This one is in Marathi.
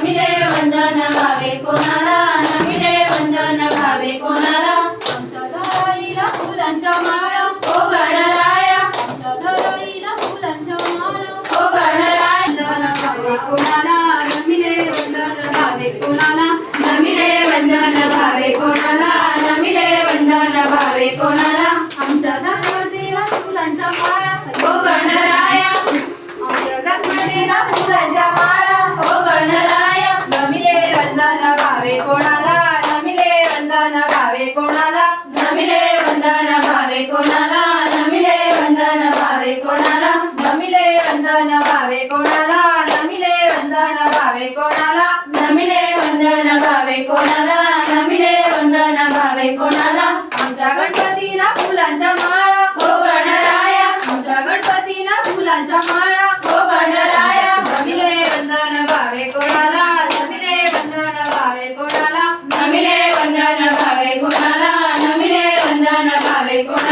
नमिले वंदन भावे कोणाला, नमिले वंदन भावे कोणाला. आमच्या दाराईला फुलांच्या माळा ओ गणराया, आमच्या दाराईला फुलांच्या माळा ओ गणराया. वंदन भावे कोणाला, नमिले वंदन भावे कोणाला, नमिले वंदन भावे कोणाला, नमिले वंदन भावे कोणाला. आमच्या दाराईला फुलांच्या माळा ओ गणराया, आमच्या दाराईला फुलांच्या माळा ओ गणराया. नमिले वंदन भावे कोणाला, नमिले वंदन भावे कोणाला, नमिले वंदन भावे कोणाला, नमिले वंदन भावे कोणाला, नमिले वंदन भावे कोणाला, नमिले वंदन भावे कोणाला, नमिले वंदन भावे कोणाला, नमिले वंदन भावे कोणाला. आमच्या गणपतीला फुलांच्या माळा ओ गणराया, आमच्या गणपतीला फुलांच्या माळा ओ गणराया. नमिले वंदन भावे कोणाला, नमिले वंदन भावे कोणाला, नमिले वंदन भावे कोणाला, नमिले वंदन भावे कोणाला.